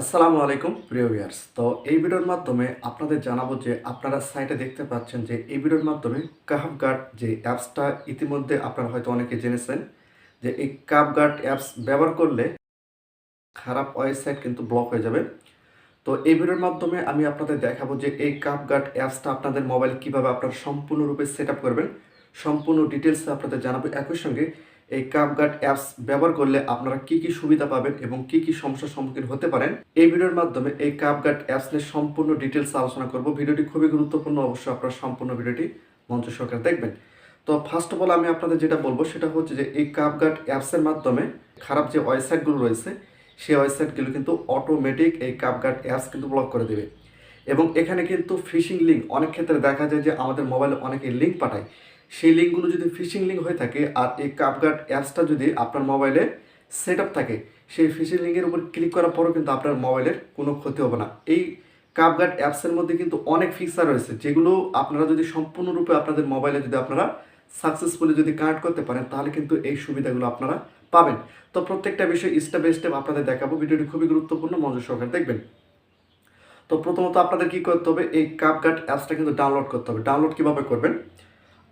আসসালামু আলাইকুম প্রিয় ভিউয়ার্স। তো এই ভিডিওর মাধ্যমে আপনাদের জানাবো যে আপনারা সাইটে দেখতে পাচ্ছেন যে এই ভিডিওর মাধ্যমে কাফ গার্ড যে অ্যাপসটা ইতিমধ্যে আপনারা হয়তো অনেকে জেনেছেন যে এই কাফ গার্ড অ্যাপস ব্যবহার করলে খারাপ ওয়েবসাইট কিন্তু ব্লক হয়ে যাবে। তো এই ভিডিওর মাধ্যমে আমি আপনাদের দেখাবো যে এই কাফ গার্ড অ্যাপসটা আপনাদের মোবাইল কিভাবে আপনারা সম্পূর্ণরূপে সেট আপ করবেন, সম্পূর্ণ ডিটেলসে আপনাদের জানাবো। একই সঙ্গে এই কাফ গার্ড অ্যাপস ব্যবহার করলে আপনারা কি কি সুবিধা পাবেন এবং কি কি সমস্যার সম্মুখীন হতে পারেন, এই ভিডিওর মাধ্যমে এই কাফ গার্ড অ্যাপস নিয়ে সম্পূর্ণ ডিটেলসে আলোচনা করব। ভিডিওটি খুবই গুরুত্বপূর্ণ, অবশ্যই আপনারা সম্পূর্ণ ভিডিওটি মনোযোগ সহকারে দেখবেন। তো ফার্স্ট অফ অল আমি আপনাদের যেটা বলবো সেটা হচ্ছে যে এই কাফ গার্ড অ্যাপসের মাধ্যমে খারাপ যে ওয়েবসাইটগুলো রয়েছে সেই ওয়েবসাইটগুলো কিন্তু অটোমেটিক এই কাপগার্ড অ্যাপস কিন্তু ব্লক করে দেবে। এবং এখানে কিন্তু ফিশিং লিঙ্ক অনেক ক্ষেত্রে দেখা যায় যে আমাদের মোবাইলে অনেকে লিঙ্ক পাঠায়, সেই লিঙ্কগুলো যদি ফিশিং লিঙ্ক হয়ে থাকে আর এই কাপগার্ড অ্যাপসটা যদি আপনার মোবাইলে সেট আপ থাকে, সেই ফিশিং লিঙ্কের উপর ক্লিক করার পরও কিন্তু আপনার মোবাইলের কোনো ক্ষতি হবে না। এই কাপগার্ড অ্যাপসের মধ্যে কিন্তু অনেক ফিচার রয়েছে যেগুলো আপনারা যদি সম্পূর্ণরূপে আপনাদের মোবাইলে যদি আপনারা সাকসেসফুলি যদি কানেক্ট করতে পারেন তাহলে কিন্তু এই সুবিধাগুলো আপনারা পাবেন। তো প্রত্যেকটা বিষয় স্টেপ বাই স্টেপ আপনাদের দেখাবো। ভিডিওটি খুবই গুরুত্বপূর্ণ, মনোযোগ সহকারে দেখবেন। তো প্রথমত আপনাদের কি করতে হবে, এই কাপগার্ড অ্যাপসটা কিন্তু ডাউনলোড করতে হবে। ডাউনলোড কিভাবে করবেন,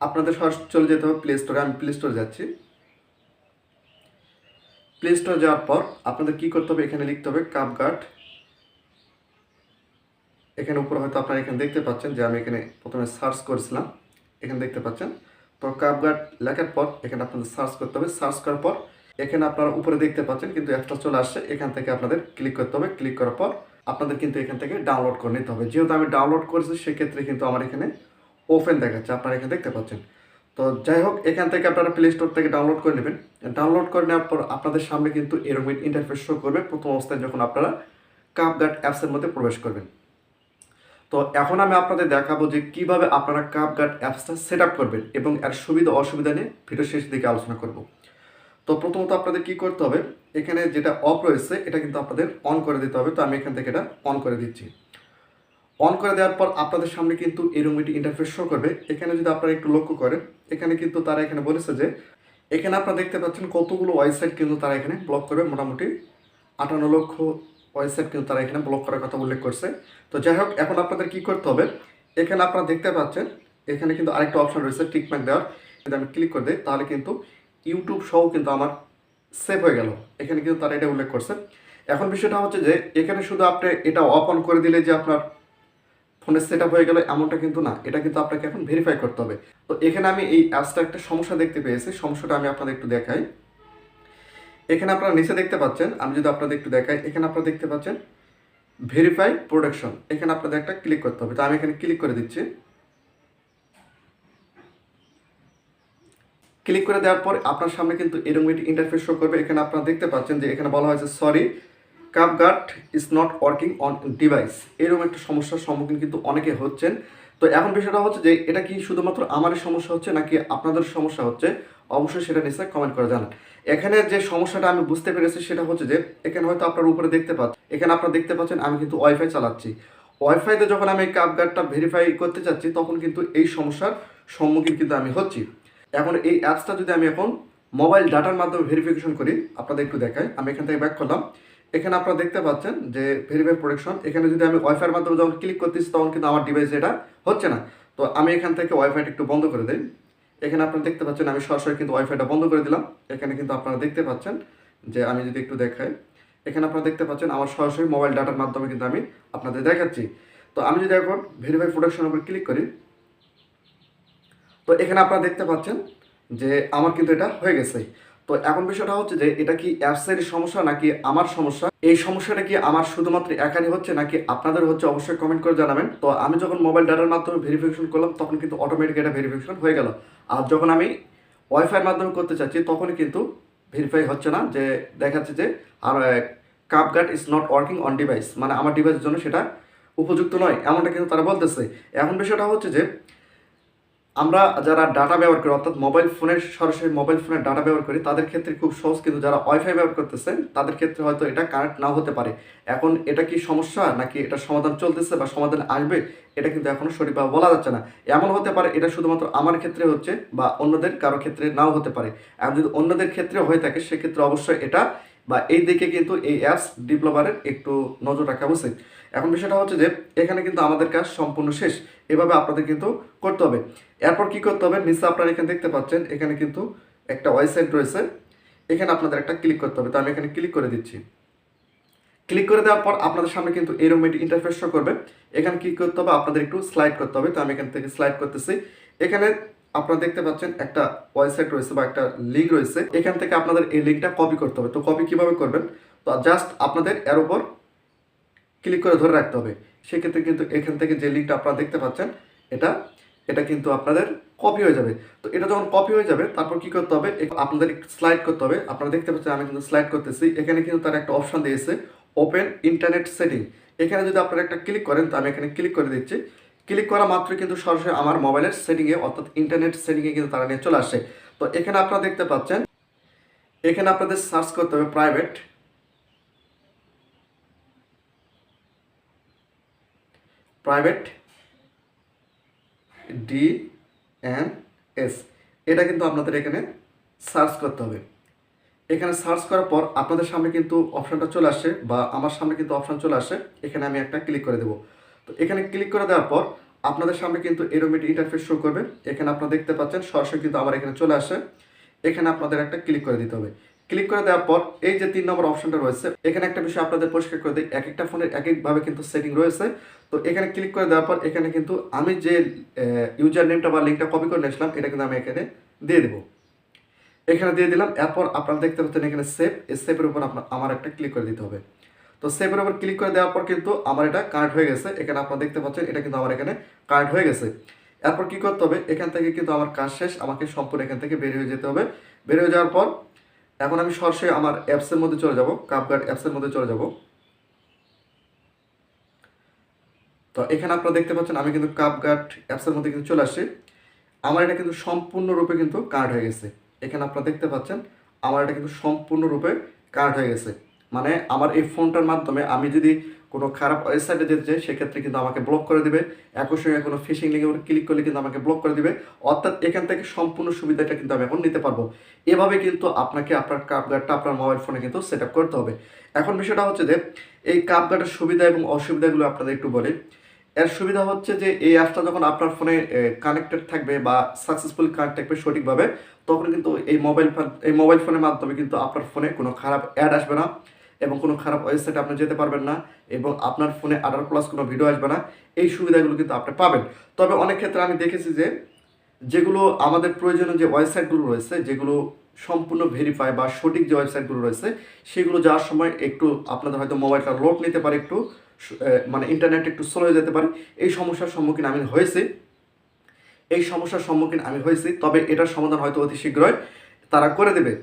আপনাদের সরাসরি চলে যেতে হবে প্লে স্টোরে। আমি প্লে স্টোরে যাচ্ছি। প্লে স্টোরে যাওয়ার পর আপনাদের কি করতে হবে, এখানে লিখতে হবে কাপগার্ড। এখানে উপরে হয়তো আপনারা এখানে দেখতে পাচ্ছেন যে আমি এখানে প্রথমে সার্চ করেছিলাম, এখানে দেখতে পাচ্ছেন। তো কাপগার্ড লেখার পর এখানে আপনাদের সার্চ করতে হবে। সার্চ করার পর এখানে আপনারা উপরে দেখতে পাচ্ছেন কিন্তু অ্যাপসটা চলে আসছে। এখান থেকে আপনাদের ক্লিক করতে হবে। ক্লিক করার পর আপনাদের কিন্তু এখান থেকে ডাউনলোড করে নিতে হবে। যেহেতু আমি ডাউনলোড করেছি সেক্ষেত্রে কিন্তু আমার এখানে ওপেন দেখাচ্ছে, আপনারা এখানে দেখতে পাচ্ছেন। তো যাই হোক, এখান থেকে আপনারা প্লে স্টোর থেকে ডাউনলোড করে নেবেন। ডাউনলোড করে নেওয়ার পর আপনাদের সামনে কিন্তু এরকম ইন্টারফেস শো করবে প্রথম অবস্থায় যখন আপনারা কাপগার্ড অ্যাপসের মধ্যে প্রবেশ করবেন। তো এখন আমি আপনাদের দেখাবো যে কিভাবে আপনারা কাপগার্ড অ্যাপসটা সেট আপ করবেন এবং এর সুবিধা অসুবিধা নিয়ে ভিডিও শেষ দিকে আলোচনা করব। তো প্রথমত আপনাদের কি করতে হবে, এখানে যেটা অফ রয়েছে এটা কিন্তু আপনাদের অন করে দিতে হবে। তো আমি এখান থেকে এটা অন করে দিচ্ছি। অন করে দেওয়ার পর আপনাদের সামনে কিন্তু এরকম একটি ইন্টারফেস শো করবে। এখানে যদি আপনারা একটু লক্ষ্য করেন, এখানে কিন্তু তারা এখানে বলেছে যে এখানে আপনারা দেখতে পাচ্ছেন কতগুলো ওয়েবসাইট কিন্তু তারা এখানে ব্লক করবে। মোটামুটি 58 লক্ষ ওয়েবসাইট কিন্তু তারা এখানে ব্লক করার কথা উল্লেখ করছে। তো যাই হোক, এখন আপনাদের কি করতে হবে, এখানে আপনারা দেখতে পাচ্ছেন এখানে কিন্তু আরেকটা অপশন রয়েছে টিকমার্ক দেওয়ার। যদি আমি ক্লিক করে দিই তাহলে কিন্তু ইউটিউব সহ কিন্তু আমার সেভ হয়ে গেল। এখানে কিন্তু তারা এটা উল্লেখ করছে। এখন বিষয়টা হচ্ছে যে এখানে শুধু আপনি এটা অফ অন করে দিলে যে আপনার ফোনে সেট আপ হয়ে গেল এমনটা কিন্তু না, এটা কিন্তু আপনাকে এখন ভেরিফাই করতে হবে। তো এখানে আমি এই অ্যাপসটা একটা সমস্যা দেখতে পেয়েছি, সমস্যাটা আমি আপনাদের একটু দেখাই। এখানে আপনারা নিচে দেখতে পাচ্ছেন, আমি যদি আপনাদের একটু দেখাই, এখানে আপনারা দেখতে পাচ্ছেন ভেরিফাই প্রোডাকশন, এখানে আপনাদের একটা ক্লিক করতে হবে। তো আমি এখানে ক্লিক করে দিচ্ছি। ক্লিক করে দেওয়ার পর আপনার সামনে কিন্তু এরকম একটি ইন্টারফেস শো করবে। এখানে আপনারা দেখতে পাচ্ছেন যে এখানে বলা হয়েছে sorry CapGuard is not working on device. এরকম একটা সমস্যার সম্মুখীন কিন্তু অনেকে হচ্ছেন। তো এখন বিষয়টা হচ্ছে যে এটা কি শুধুমাত্র আমারই সমস্যা হচ্ছে নাকি আপনাদের সমস্যা হচ্ছে, অবশ্যই সেটা নিশ্চয়ই কমেন্ট করে জানান। এখানে যে সমস্যাটা আমি বুঝতে পেরেছি সেটা হচ্ছে যে এখানে হয়তো আপনার উপরে দেখতে পাচ্ছেন, এখানে আপনারা দেখতে পাচ্ছেন আমি কিন্তু ওয়াইফাই চালাচ্ছি। ওয়াইফাইতে যখন আমি কাপগার্ডটা ভেরিফাই করতে চাচ্ছি তখন কিন্তু এই সমস্যার সম্মুখীন কিন্তু আমি হচ্ছি। এখন এই অ্যাপসটা যদি আমি এখন মোবাইল ডাটার মাধ্যমে ভেরিফিকেশন করি, আপনাদের একটু দেখাই। আমি এখান থেকে ব্যাক করলাম। এখানে আপনারা দেখতে পাচ্ছেন যে ভেরিফাই প্রোটেকশন, এখানে যদি আমি ওয়াইফাইয়ের মাধ্যমে যখন ক্লিক করতেছি তখন কিন্তু আমার ডিভাইসে এটা হচ্ছে না। তো আমি এখান থেকে ওয়াইফাইটা একটু বন্ধ করে দিই। এখানে আপনারা দেখতে পাচ্ছেন আমি সরাসরি কিন্তু ওয়াইফাইটা বন্ধ করে দিলাম। এখানে কিন্তু আপনারা দেখতে পাচ্ছেন যে আমি যদি একটু দেখাই, এখানে আপনারা দেখতে পাচ্ছেন আমার সরাসরি মোবাইল ডাটার মাধ্যমে কিন্তু আমি আপনাদের দেখাচ্ছি। তো আমি যদি এখন ভেরিফাই প্রোটেকশনের উপর ক্লিক করি, তো এখানে আপনারা দেখতে পাচ্ছেন যে আমার কিন্তু এটা হয়ে গেছে। তো এখন বিষয়টা হচ্ছে যে এটা কি অ্যাপসের সমস্যা নাকি আমার সমস্যা, এই সমস্যাটা কি আমার শুধুমাত্র একারই হচ্ছে নাকি আপনাদের হচ্ছে, অবশ্যই কমেন্ট করে জানাবেন। তো আমি যখন মোবাইল ডাটার মাধ্যমে ভেরিফিকেশন করলাম তখন কিন্তু অটোমেটিক এটা ভেরিফিকেশন হয়ে গেল। আর যখন আমি ওয়াইফাইয়ের মাধ্যমে করতে চাচ্ছি তখনই কিন্তু ভেরিফাই হচ্ছে না, যে দেখাচ্ছে যে আর CapGuard is not working on device, মানে আমার ডিভাইসের জন্য সেটা উপযুক্ত নয়, এমনটা কিন্তু তারা বলতেছে। এখন বিষয়টা হচ্ছে যে আমরা যারা ডাটা ব্যবহার করি, অর্থাৎ মোবাইল ফোনের সরাসরি মোবাইল ফোনের ডাটা ব্যবহার করি তাদের ক্ষেত্রে খুব সহজ, কিন্তু যারা ওয়াইফাই ব্যবহার করতেছেন তাদের ক্ষেত্রে হয়তো এটা কানেক্ট নাও হতে পারে। এখন এটা কি সমস্যা নাকি এটা সমাধান চলতেছে বা সমাধান আসবে, এটা কিন্তু এখনও সঠিকভাবে বলা যাচ্ছে না। এমন হতে পারে এটা শুধুমাত্র আমার ক্ষেত্রে হচ্ছে বা অন্যদের কারো ক্ষেত্রে নাও হতে পারে। আর যদি অন্যদের ক্ষেত্রে হয়ে থাকে সেক্ষেত্রে অবশ্যই এটা বা এই দিকে কিন্তু এই অ্যাপস ডেভেলপারের একটু নজর রাখা উচিত। এখন বিষয়টা হচ্ছে যে এখানে কিন্তু আমাদের কাজ সম্পূর্ণ শেষ, এভাবে আপনাদের কিন্তু করতে হবে। এরপর কি করতে হবে, নিচে আপনারা এখানে দেখতে পাচ্ছেন এখানে কিন্তু একটা ওয়েবসাইট রয়েছে, এখানে আপনাদের একটা ক্লিক করতে হবে। তো আমি এখানে ক্লিক করে দিচ্ছি। ক্লিক করে দেওয়ার পর আপনাদের সামনে কিন্তু এরকম একটি ইন্টারফেস শো করবে। এখানে কি করতে হবে, আপনাদের একটু স্লাইড করতে হবে। তো আমি এখান থেকে স্লাইড করতেছি। এখানে আপনারা দেখতে পাচ্ছেন একটা ওয়েবসাইট রয়েছে বা একটা লিঙ্ক রয়েছে, এখান থেকে আপনাদের এই লিঙ্কটা কপি করতে হবে। তো কপি কিভাবে করবেন, তো জাস্ট আপনাদের এর উপর ক্লিক করে ধরে রাখতে হবে। সেক্ষেত্রে কিন্তু এখান থেকে যে লিঙ্কটা আপনারা দেখতে পাচ্ছেন এটা এটা কিন্তু আপনাদের কপি হয়ে যাবে। তো এটা যখন কপি হয়ে যাবে তারপর কি করতে হবে, আপনাদের একটু স্লাইড করতে হবে। আপনারা দেখতে পাচ্ছেন আমি কিন্তু স্লাইড করতেছি। এখানে কিন্তু তার একটা অপশন দিয়েছে ওপেন ইন্টারনেট সেটিং। এখানে যদি আপনারা একটা ক্লিক করেন, তো আমি এখানে ক্লিক করে দিচ্ছি। ক্লিক করা মাত্র কিন্তু সরাসরি আমার মোবাইলের সেটিংয়ে অর্থাৎ ইন্টারনেট সেটিংয়ে কিন্তু তারা নিয়ে চলে আসে। তো এখানে আপনারা দেখতে পাচ্ছেন এখানে আপনাদের সার্চ করতে হবে প্রাইভেট DNS, এটা কিন্তু আপনাদের এখানে সার্চ করতে হবে। এখানে সার্চ করার পর আপনাদের সামনে কিন্তু অপশানটা চলে আসে বা আমার সামনে কিন্তু অপশান চলে আসে। এখানে আমি একটা ক্লিক করে দেবো। তো এখানে ক্লিক করে দেওয়ার পর আপনাদের সামনে কিন্তু এরকম একটি ইন্টারফেস শো করবে। এখানে আপনারা দেখতে পাচ্ছেন সরাসরি কিন্তু আমার এখানে চলে আসে। এখানে আপনাদের একটা ক্লিক করে দিতে হবে। ক্লিক করে দেওয়ার পর এই যে 3 নম্বর অপশনটা রয়েছে, এখানে একটা বিষয় আপনাদের পরিষ্কার করে দিই, এক একটা ফোনের এক একভাবে কিন্তু সেটিং রয়েছে। তো এখানে ক্লিক করে দেওয়ার পর এখানে কিন্তু আমি যে ইউজার নেমটা বা লিঙ্কটা কপি করে নিয়েছিলাম এটা কিন্তু আমি এখানে দিয়ে দেবো। এখানে দিয়ে দিলাম। এরপর আপনারা দেখতে পাচ্ছেন এখানে সেভ, এই সেভের উপর আমার একটা ক্লিক করে দিতে হবে। তো সেভের উপর ক্লিক করে দেওয়ার পর কিন্তু আমার এটা কানেক্ট হয়ে গেছে। এখানে আপনারা দেখতে পাচ্ছেন এটা কিন্তু আমার এখানে কানেক্ট হয়ে গেছে। এরপর কি করতে হবে, এখান থেকে কিন্তু আমার কাজ শেষ, আমাকে সম্পূর্ণ এখান থেকে বের হয়ে যেতে হবে। বের হয়ে যাওয়ার পর এখন আমি সরাসরি আমার অ্যাপসের মধ্যে চলে যাব, কাপগার্ড অ্যাপসের মধ্যে চলে যাব। তো এখানে আপনারা দেখতে পাচ্ছেন আমি কিন্তু কাপগার্ড অ্যাপসের মধ্যে কিন্তু চলে আসছি। আমার এটা কিন্তু সম্পূর্ণরূপে কিন্তু কানেক্ট হয়ে গেছে। এখানে আপনারা দেখতে পাচ্ছেন আমার এটা কিন্তু সম্পূর্ণরূপে কানেক্ট হয়ে গেছে। মানে আমার এই ফোনটার মাধ্যমে আমি যদি কোনো খারাপ ওয়েবসাইটে যেতে চাই সেক্ষেত্রে কিন্তু আমাকে ব্লক করে দিবে। একই সঙ্গে কোনো ফিশিং লিঙ্কের উপর ক্লিক করলে কিন্তু আমাকে ব্লক করে দিবে। অর্থাৎ এখান থেকে সম্পূর্ণ সুবিধাটা কিন্তু আমি এখন নিতে পারবো। এভাবে কিন্তু আপনাকে আপনার কাপগার্ডটা আপনার মোবাইল ফোনে কিন্তু সেট আপ করতে হবে। এখন বিষয়টা হচ্ছে যে এই কাপগার্ডের সুবিধা এবং অসুবিধাগুলো আপনাদের একটু বলি। এর সুবিধা হচ্ছে যে এই অ্যাপসটা যখন আপনার ফোনে কানেক্টেড থাকবে বা সাকসেসফুল কানেক্ট থাকবে সঠিকভাবে, তখন কিন্তু এই মোবাইল ফোনের মাধ্যমে কিন্তু আপনার ফোনে কোনো খারাপ অ্যাড আসবে না এবং কোনো খারাপ ওয়েবসাইটে আপনি যেতে পারবেন না এবং আপনার ফোনে আদার+ কোনো ভিডিও আসবে না। এই সুবিধাগুলো কিন্তু আপনি পাবেন। তবে অনেক ক্ষেত্রে আমি দেখেছি যে যেগুলো আমাদের প্রয়োজনীয় যে ওয়েবসাইটগুলো রয়েছে, যেগুলো সম্পূর্ণ ভেরিফাই বা সঠিক যে ওয়েবসাইটগুলো রয়েছে, সেগুলো যাওয়ার সময় একটু আপনাদের হয়তো মোবাইলটা লোড নিতে পারে, একটু মানে ইন্টারনেট একটু স্লো হয়ে যেতে পারে। এই সমস্যার সম্মুখীন আমি হয়েছি। তবে এটার সমাধান হয়তো অতি শীঘ্রই তারা করে দেবে।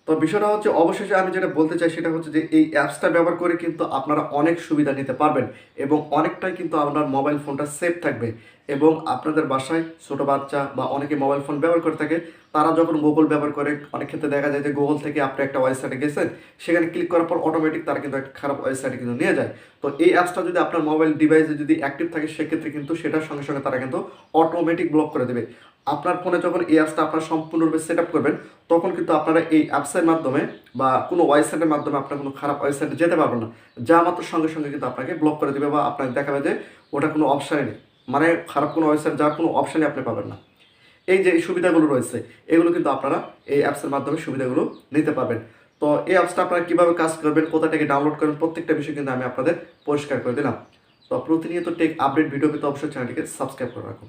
তো বিষয়টা হচ্ছে অবশেষে আমি যেটা বলতে চাই সেটা হচ্ছে যে এই অ্যাপসটা ব্যবহার করে কিন্তু আপনারা অনেক সুবিধা নিতে পারবেন এবং অনেকটাই কিন্তু আপনার মোবাইল ফোনটা সেফ থাকবে। এবং আপনাদের বাসায় ছোটো বাচ্চা বা অনেকে মোবাইল ফোন ব্যবহার করে থাকে, তারা যখন গুগল ব্যবহার করে অনেক ক্ষেত্রে দেখা যায় যে গুগল থেকে আপনি একটা ওয়েবসাইটে গেছেন, সেখানে ক্লিক করার পর অটোমেটিক তারা কিন্তু একটা খারাপ ওয়েবসাইটে কিন্তু নিয়ে যায়। তো এই অ্যাপসটা যদি আপনার মোবাইল ডিভাইসে যদি অ্যাক্টিভ থাকে সেক্ষেত্রে কিন্তু সেটার সঙ্গে সঙ্গে তারা কিন্তু অটোমেটিক ব্লক করে দেবে। আপনার ফোনে যখন এই অ্যাপসটা আপনারা সম্পূর্ণরূপে সেট আপ করবেন, তখন কিন্তু আপনারা এই অ্যাপসের মাধ্যমে বা কোনো ওয়েবসাইটের মাধ্যমে আপনার কোনো খারাপ ওয়েবসাইটে যেতে পারবেন না। যা মাত্র সঙ্গে সঙ্গে কিন্তু আপনাকে ব্লক করে দেবে বা আপনাকে দেখাবে যে ওটা কোনো অপশানই নেই, মানে খারাপ কোনো ওয়েবসাইট যার কোনো অপশানই আপনি পাবেন না। এই যে সুবিধাগুলো রয়েছে এগুলো কিন্তু আপনারা এই অ্যাপসের মাধ্যমে সুবিধাগুলো নিতে পারবেন। তো এই অ্যাপসটা আপনারা কীভাবে কাজ করবেন, কোথা থেকে ডাউনলোড করবেন, প্রত্যেকটা বিষয় কিন্তু আমি আপনাদের পরিষ্কার করে দিলাম। তো প্রতিনিয়ত টেক আপডেট ভিডিও পেতে অবশ্যই চ্যানেলটিকে সাবস্ক্রাইব করে রাখুন।